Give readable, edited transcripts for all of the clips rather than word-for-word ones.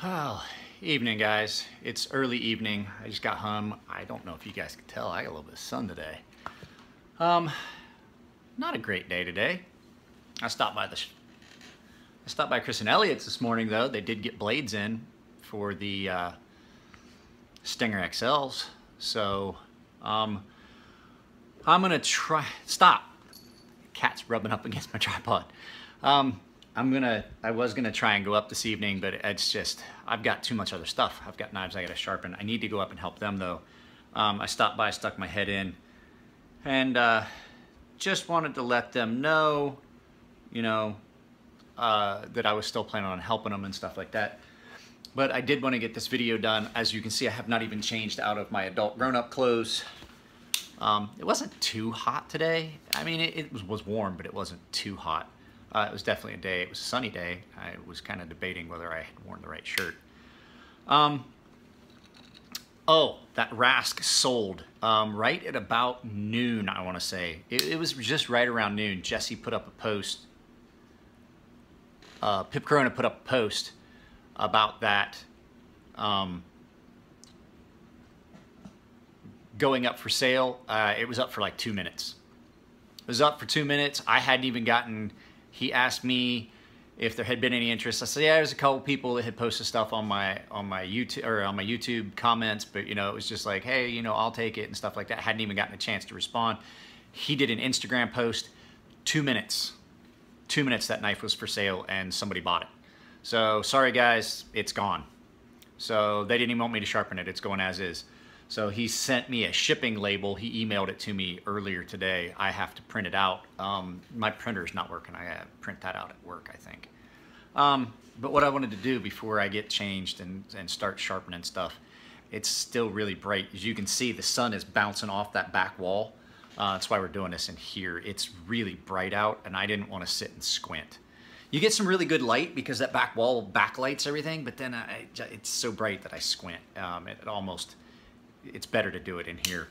Well, evening guys. It's early evening. I just got home. I don't know if you guys can tell, I got a little bit of sun today. Not a great day today. I stopped by Chris and Elliot's this morning though. They did get blades in for the Stinger XLs. So I'm gonna try, stop. Cat's rubbing up against my tripod. I was gonna try and go up this evening, but it's just, I've got too much other stuff. I've got knives I gotta sharpen. I need to go up and help them though. I stopped by, stuck my head in, and just wanted to let them know, you know, that I was still planning on helping them and stuff like that. But I did want to get this video done. As you can see, I have not even changed out of my adult grown-up clothes. It wasn't too hot today. I mean, it was warm, but it wasn't too hot. It was definitely a day. It was a sunny day. I was kind of debating whether I had worn the right shirt. Oh, that Rask sold right at about noon, I want to say. It was just right around noon. Jesse put up a post. Pip Corona put up a post about that going up for sale. It was up for like 2 minutes. It was up for 2 minutes. I hadn't even gotten... He asked me if there had been any interest. I said, yeah, there's a couple people that had posted stuff on my YouTube comments, but you know, it was just like, hey, you know, I'll take it and stuff like that. Hadn't even gotten a chance to respond. He did an Instagram post. 2 minutes. 2 minutes that knife was for sale and somebody bought it. So sorry guys, it's gone. So they didn't even want me to sharpen it. It's going as is. So he sent me a shipping label. He emailed it to me earlier today. I have to print it out. My printer's not working. I gotta print that out at work, I think. But what I wanted to do before I get changed and start sharpening stuff, it's still really bright. As you can see, the sun is bouncing off that back wall. That's why we're doing this in here. It's really bright out, and I didn't want to sit and squint. You get some really good light because that back wall backlights everything, but then it's so bright that I squint. It's better to do it in here.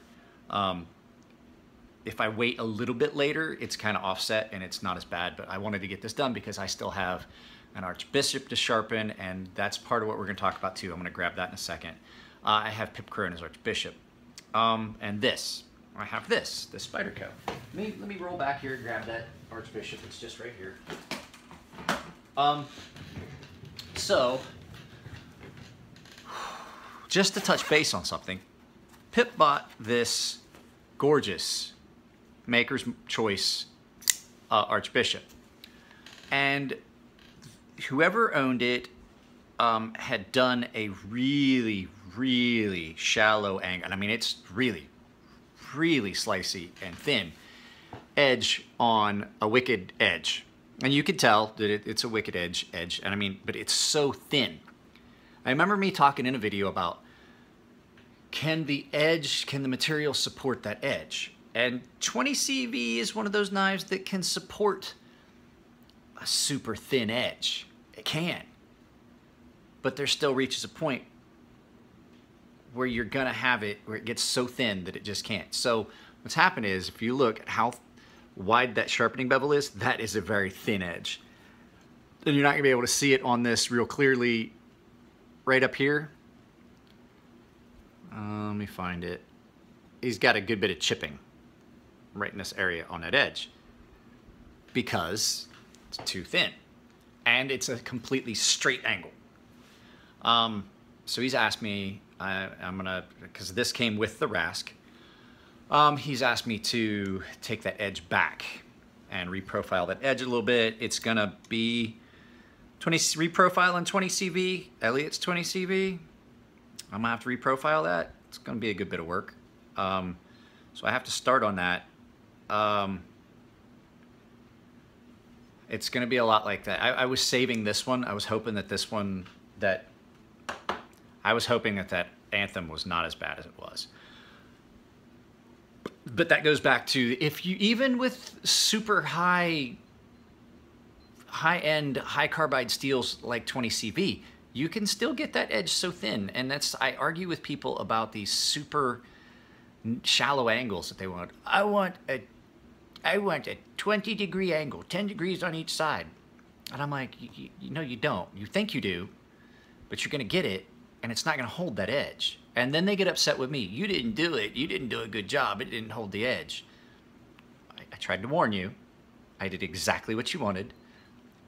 If I wait a little bit later, it's kind of offset and it's not as bad, but I wanted to get this done because I still have an Archbishop to sharpen, and that's part of what we're gonna talk about too. I'm gonna grab that in a second. I have Pip Corona's Archbishop. And this, I have this Spyderco. Let me roll back here and grab that Archbishop. It's just right here. So, just to touch base on something, Pip bought this gorgeous Maker's Choice Archbishop, and whoever owned it had done a really, really shallow angle. I mean, it's really, really slicey and thin edge on a wicked edge, and you could tell that it's a wicked edge. And I mean, but it's so thin. I remember me talking in a video about, can the material support that edge? And 20 CV is one of those knives that can support a super thin edge. It can. But there still reaches a point where you're gonna have it, where it gets so thin that it just can't. So what's happened is, if you look at how wide that sharpening bevel is, that is a very thin edge. And you're not gonna be able to see it on this real clearly right up here. Let me find it. He's got a good bit of chipping right in this area on that edge because it's too thin and it's a completely straight angle. So he's asked me, because this came with the Rask, he's asked me to take that edge back and reprofile that edge a little bit. It's gonna be 20 reprofile on 20 CV. Elliot's 20 CV. I'm gonna have to reprofile that. It's gonna be a good bit of work. So I have to start on that. It's gonna be a lot like that. I was saving this one. I was hoping that this one, that Anthem was not as bad as it was. But that goes back to, if you, even with super high-end, high carbide steels like 20 CV, you can still get that edge so thin. And that's, I argue with people about these super shallow angles that they want. I want a 20-degree angle, 10 degrees on each side. And I'm like, no, you don't. You think you do, but you're gonna get it and it's not gonna hold that edge. And then they get upset with me. You didn't do it. You didn't do a good job. It didn't hold the edge. I tried to warn you. I did exactly what you wanted.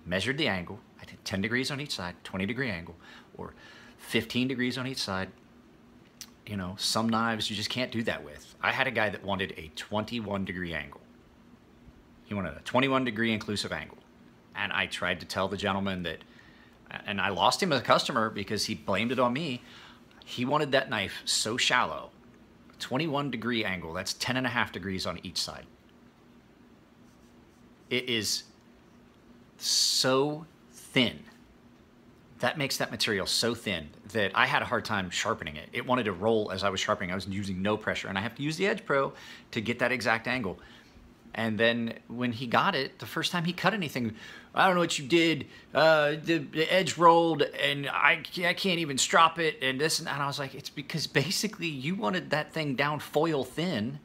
Measured the angle. I did 10 degrees on each side, 20-degree angle, or 15 degrees on each side. You know, some knives you just can't do that with. I had a guy that wanted a 21-degree angle. He wanted a 21-degree inclusive angle. And I tried to tell the gentleman that, and I lost him as a customer because he blamed it on me. He wanted that knife so shallow, 21-degree angle, that's 10.5 degrees on each side. It is so thin. That makes that material so thin that I had a hard time sharpening it. It wanted to roll as I was sharpening. I was using no pressure, and I have to use the Edge Pro to get that exact angle. And then when he got it, the first time he cut anything, I don't know what you did. The edge rolled, and I can't even strop it, and this and that. And I was like, it's because basically you wanted that thing down foil thin,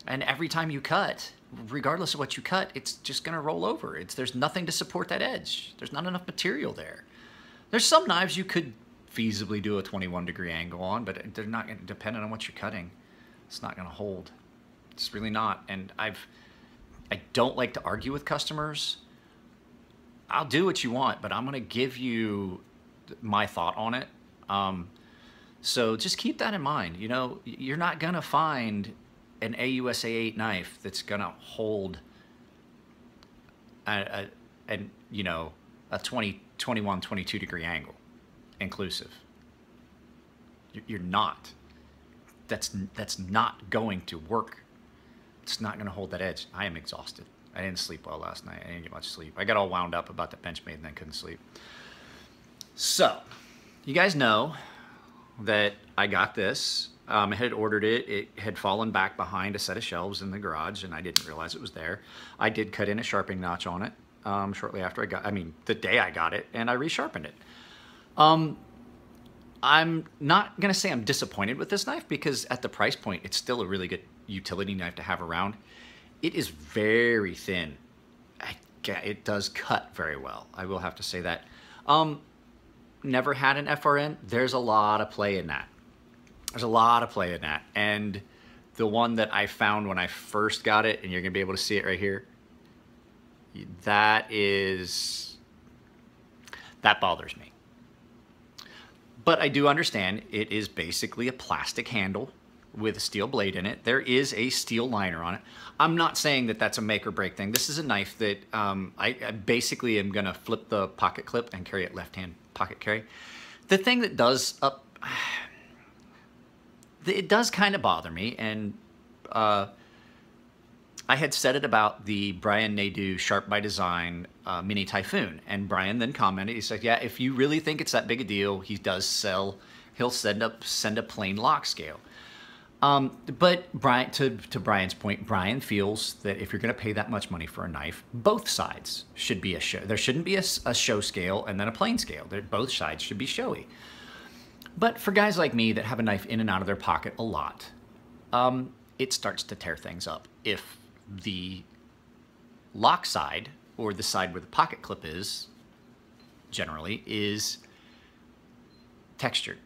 and every time you cut, regardless of what you cut, it's just going to roll over. There's nothing to support that edge. There's not enough material there. There's some knives you could feasibly do a 21-degree angle on, but they're not going to, dependent on what you're cutting. It's not going to hold. It's really not. And I don't like to argue with customers. I'll do what you want, but I'm going to give you my thought on it. So just keep that in mind. You know, you're not going to find an AUSA 8 knife that's going to hold a 20, 21, 22-degree angle inclusive. You're not. That's not going to work. It's not going to hold that edge. I am exhausted. I didn't sleep well last night. I didn't get much sleep. I got all wound up about the Benchmade and then couldn't sleep. So, you guys know that I got this. I had ordered it. It had fallen back behind a set of shelves in the garage, and I didn't realize it was there. I did cut in a sharpening notch on it shortly after the day I got it, and I resharpened it. I'm not going to say I'm disappointed with this knife because at the price point, it's still a really good utility knife to have around. It is very thin. It does cut very well. I will have to say that. Never had an FRN. There's a lot of play in that. There's a lot of play in that. And the one that I found when I first got it, and you're going to be able to see it right here, that bothers me. But I do understand it is basically a plastic handle with a steel blade in it. There is a steel liner on it. I'm not saying that that's a make or break thing. This is a knife that I basically am going to flip the pocket clip and carry it left-hand pocket carry. The thing that does it does kind of bother me, and I had said it about the Brian Nadeau Sharp by Design Mini Typhoon, and Brian then commented, he said, yeah, if you really think it's that big a deal, he'll send a plain lock scale. But Brian, to Brian's point, Brian feels that if you're going to pay that much money for a knife, both sides should be a show. There shouldn't be a show scale and then a plain scale. Both sides should be showy. But for guys like me that have a knife in and out of their pocket a lot, it starts to tear things up if the lock side, or the side where the pocket clip is, generally, is textured.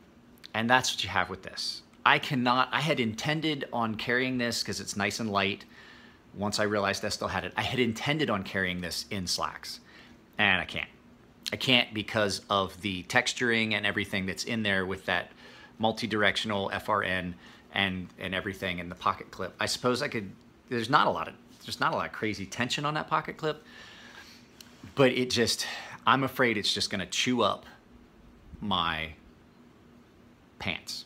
And that's what you have with this. I had intended on carrying this because it's nice and light. Once I realized I still had it, I had intended on carrying this in slacks, and I can't. I can't because of the texturing and everything that's in there with that multi-directional FRN and everything in the pocket clip. I suppose I could. There's not a lot of crazy tension on that pocket clip, but I'm afraid it's just going to chew up my pants.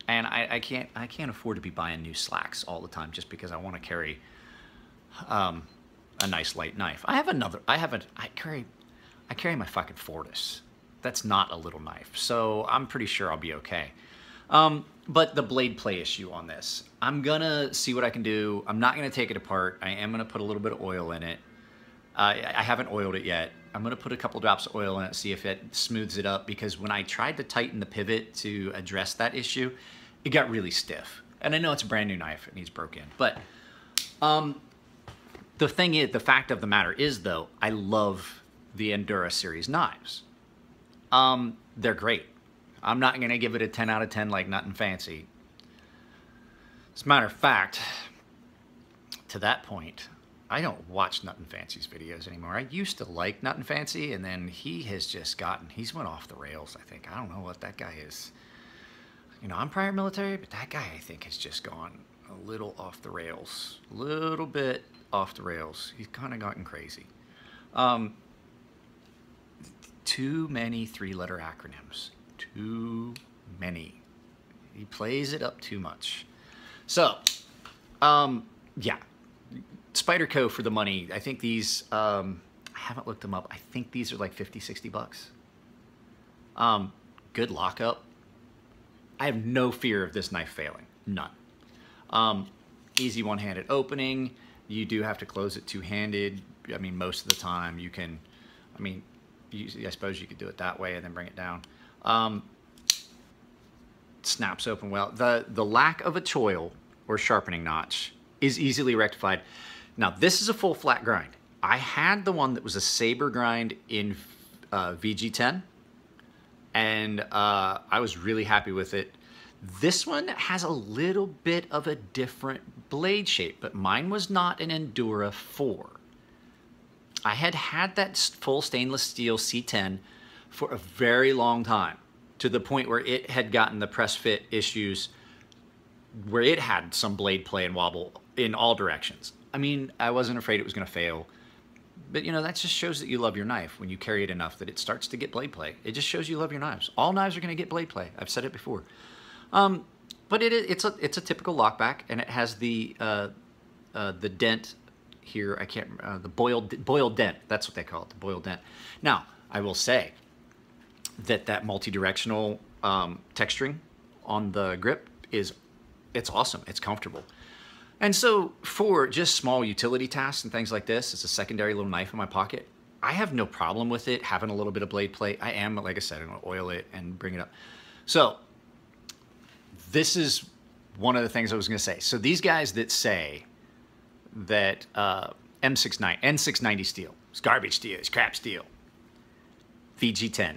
And I can't afford to be buying new slacks all the time just because I want to carry a nice light knife. I carry my fucking Fortis. That's not a little knife, so I'm pretty sure I'll be okay. But the blade play issue on this, I'm gonna see what I can do. I'm not gonna take it apart. I am gonna put a little bit of oil in it. I haven't oiled it yet. I'm gonna put a couple drops of oil in it, see if it smooths it up, because when I tried to tighten the pivot to address that issue, it got really stiff. And I know it's a brand new knife, it needs broke in. But the fact of the matter is though, I love the Endura series knives. they're great. I'm not gonna give it a 10 out of 10 like Nothing Fancy. As a matter of fact, to that point, I don't watch Nothing Fancy's videos anymore. I used to like Nothing Fancy, and then he's went off the rails, I think. I don't know what that guy is. You know, I'm prior military, but that guy, I think, has just gone a little off the rails. A little bit off the rails. He's kind of gotten crazy. Too many three-letter acronyms. Too many. He plays it up too much. So, yeah. Spyderco for the money. I think these, I haven't looked them up. I think these are like 50, 60 bucks. Good lockup. I have no fear of this knife failing. None. Easy one-handed opening. You do have to close it two-handed. I mean, most of the time you can, I mean, I suppose you could do it that way and then bring it down. Snaps open well. The lack of a choil or sharpening notch is easily rectified. Now, this is a full flat grind. I had the one that was a saber grind in VG10, and I was really happy with it. This one has a little bit of a different blade shape, but mine was not an Endura 4. I had that full stainless steel C10 for a very long time, to the point where it had gotten the press fit issues where it had some blade play and wobble in all directions. I mean, I wasn't afraid it was going to fail, but you know, that just shows that you love your knife when you carry it enough that it starts to get blade play. It just shows you love your knives. All knives are going to get blade play. I've said it before. But it's a typical lockback, and it has the dent here. I can't the boiled dent. That's what they call it, the boiled dent. Now, I will say that multi-directional texturing on the grip it's awesome. It's comfortable. And so for just small utility tasks and things like this, it's a secondary little knife in my pocket. I have no problem with it having a little bit of blade play. I am, like I said, I'm gonna oil it and bring it up. So this is one of the things I was gonna say. So these guys that say that N690 steel, it's garbage steel, it's crap steel. VG10,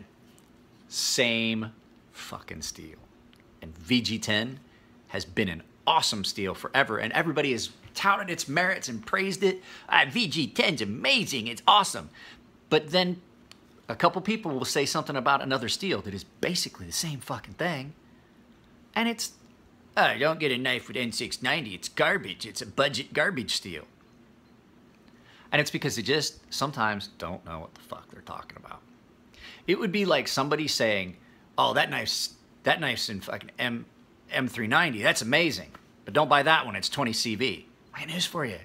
same fucking steel. And VG10 has been an awesome steel forever, and everybody has touted its merits and praised it. VG10's amazing, it's awesome. But then a couple people will say something about another steel that is basically the same fucking thing, and it's, oh, don't get a knife with N690, it's garbage, it's a budget garbage steel. And it's because they just sometimes don't know what the fuck they're talking about. It would be like somebody saying, oh, that knife's in fucking M390, that's amazing, but don't buy that one, it's 20 CV. I got news for you.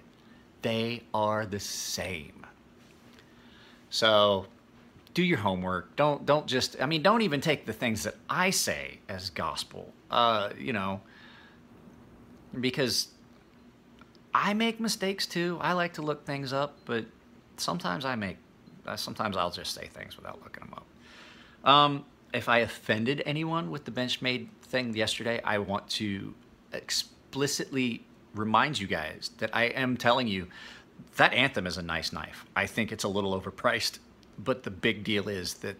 They are the same. So do your homework. Don't just, I mean, don't even take the things that I say as gospel, you know, because I make mistakes too. I like to look things up, but sometimes I'll just say things without looking them up. If I offended anyone with the Benchmade thing yesterday, I want to explicitly remind you guys that I am telling you that Anthem is a nice knife. I think it's a little overpriced, but the big deal is that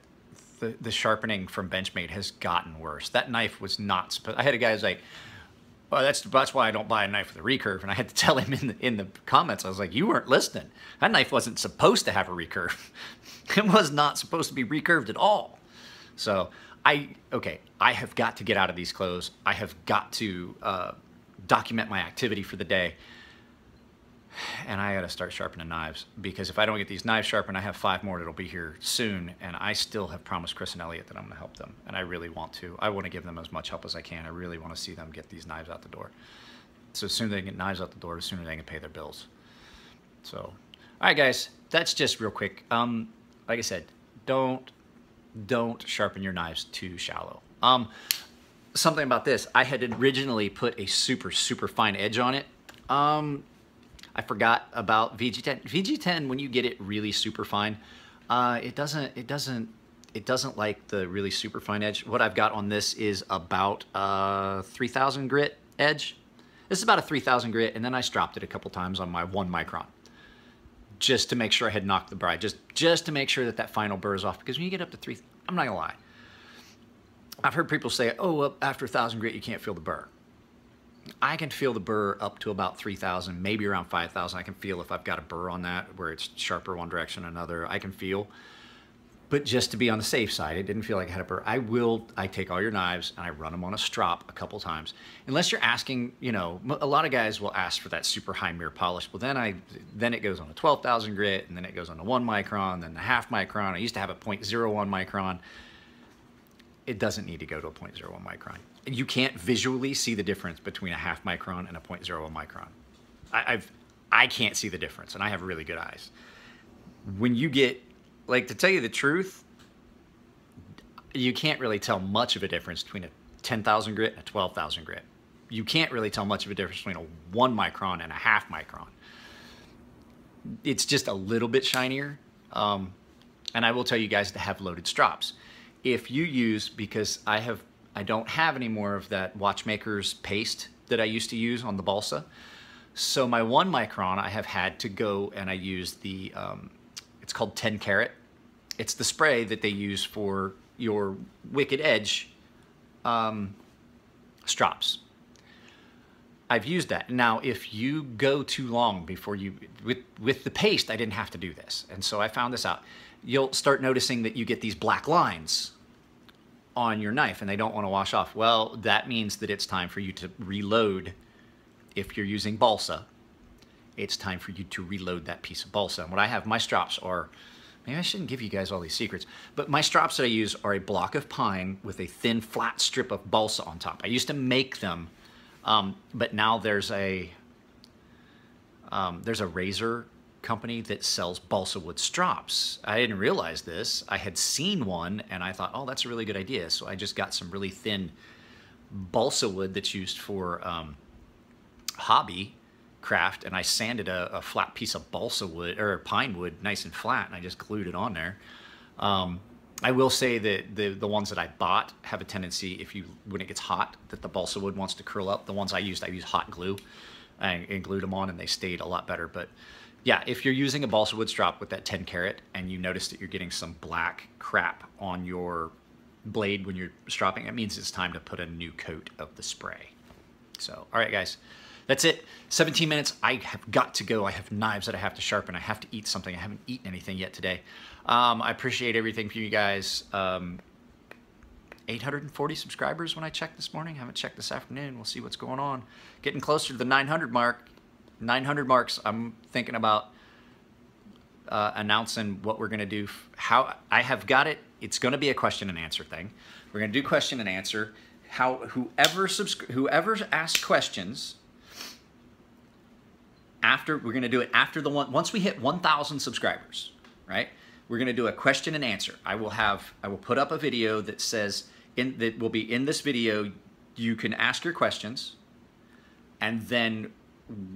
the sharpening from Benchmade has gotten worse. That knife was not supposed. I had a guy who's like, well, that's why I don't buy a knife with a recurve. And I had to tell him in the comments, I was like, you weren't listening. That knife wasn't supposed to have a recurve. It was not supposed to be recurved at all. So I have got to get out of these clothes. I have got to document my activity for the day. And I got to start sharpening knives, because if I don't get these knives sharpened, I have 5 more that'll be here soon. And I still have promised Chris and Elliot that I'm going to help them. And I really want to. I want to give them as much help as I can. I really want to see them get these knives out the door. So as soon as they get knives out the door, the sooner they can pay their bills. So, all right, guys, that's just real quick. Like I said, don't sharpen your knives too shallow. Something about this, I had originally put a super fine edge on it. I forgot about VG10. VG10, when you get it really super fine, it doesn't like the really super fine edge. What I've got on this is about 3,000 grit edge. This is about a 3,000 grit, and then I stropped it a couple times on my 1 micron, just to make sure I had knocked the bride, just to make sure that final burr is off. Because when you get up to 3, I'm not gonna lie, I've heard people say, oh, well, after 1,000 grit, you can't feel the burr. I can feel the burr up to about 3,000, maybe around 5,000. I can feel if I've got a burr on that where it's sharper one direction or another. I can feel. But just to be on the safe side, it didn't feel like I had a burr. I take all your knives and I run them on a strop a couple times. Unless you're asking, you know, a lot of guys will ask for that super high mirror polish. Well, then it goes on a 12,000 grit, and then it goes on a 1 micron, then the half micron. I used to have a 0.01 micron. It doesn't need to go to a 0.01 micron. You can't visually see the difference between a half micron and a 0.01 micron. I can't see the difference, and I have really good eyes. When you get, like, to tell you the truth, you can't really tell much of a difference between a 10,000 grit and a 12,000 grit. You can't really tell much of a difference between a 1 micron and a half micron. It's just a little bit shinier. And I will tell you guys to have loaded strops. If you use, because I don't have any more of that watchmaker's paste that I used to use on the balsa. So my 1 micron, I have had to go and I use the, it's called 10 carat. It's the spray that they use for your wicked edge strops. I've used that. Now, if you go too long before you, with the paste, I didn't have to do this. And so I found this out. You'll start noticing that you get these black lines on your knife and they don't want to wash off. Well, that means that it's time for you to reload. If you're using balsa, it's time for you to reload that piece of balsa. And what I have, my strops are, maybe I shouldn't give you guys all these secrets, but my strops that I use are a block of pine with a thin flat strip of balsa on top. I used to make them, but now there's a razor company that sells balsa wood strops. I didn't realize this. I had seen one and I thought, oh, that's a really good idea. So I just got some really thin balsa wood that's used for hobby craft, and I sanded a flat piece of balsa wood or pine wood nice and flat, and I just glued it on there. I will say that the ones that I bought have a tendency, when it gets hot, that the balsa wood wants to curl up. The ones I used hot glue and glued them on, and they stayed a lot better. But yeah, if you're using a balsa wood strop with that 10 carat and you notice that you're getting some black crap on your blade when you're stropping, it means it's time to put a new coat of the spray. So, all right, guys, that's it. 17 minutes. I have got to go. I have knives that I have to sharpen. I have to eat something. I haven't eaten anything yet today. I appreciate everything from you guys. 840 subscribers when I checked this morning. I haven't checked this afternoon. We'll see what's going on. Getting closer to the 900 mark. 900 marks. I'm thinking about announcing what we're going to do. How I have got it. It's going to be a question and answer thing. We're going to do question and answer. Whoever asks questions, we're going to do it after once we hit 1,000 subscribers, right? We're going to do a question and answer. I will put up a video that says that will be in this video. You can ask your questions, and then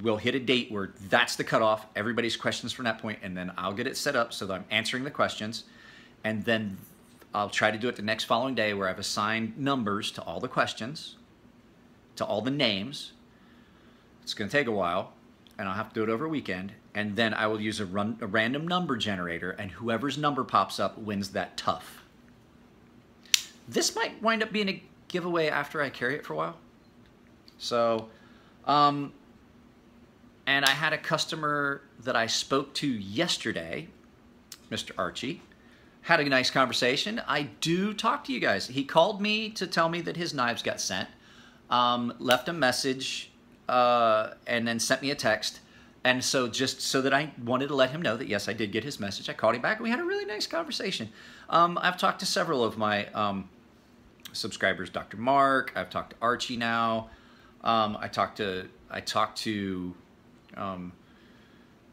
we'll hit a date where that's the cutoff. Everybody's questions from that point, and then I'll get it set up so that I'm answering the questions, and then I'll try to do it the next following day where I've assigned numbers to all the questions, to all the names. It's going to take a while, and I'll have to do it over a weekend, and then I will use a random number generator, and whoever's number pops up wins that tough. This might wind up being a giveaway after I carry it for a while. So, and I had a customer that I spoke to yesterday, Mr. Archie. Had a nice conversation. I do talk to you guys. He called me to tell me that his knives got sent, left a message, and then sent me a text. And so just so that I wanted to let him know that, yes, I did get his message. I called him back, and we had a really nice conversation. I've talked to several of my subscribers, Dr. Mark. I've talked to Archie now. I talked to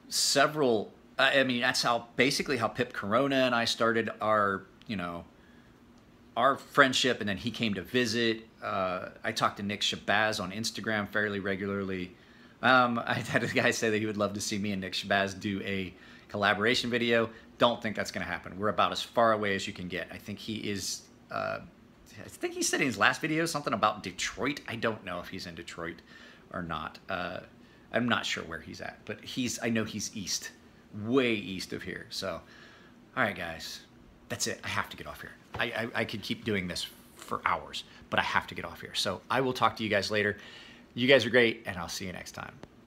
several. I mean, that's basically how Pip Corona and I started our friendship, and then he came to visit. I talked to Nick Shabazz on Instagram fairly regularly. I had a guy say that he would love to see me and Nick Shabazz do a collaboration video. Don't think that's going to happen. We're about as far away as you can get. I think he is. I think he said in his last video something about Detroit. I don't know if he's in Detroit or not. I'm not sure where he's at, but I know he's east. Way east of here. So, all right, guys, that's it. I have to get off here. I could keep doing this for hours, but I have to get off here. So I will talk to you guys later. You guys are great, and I'll see you next time.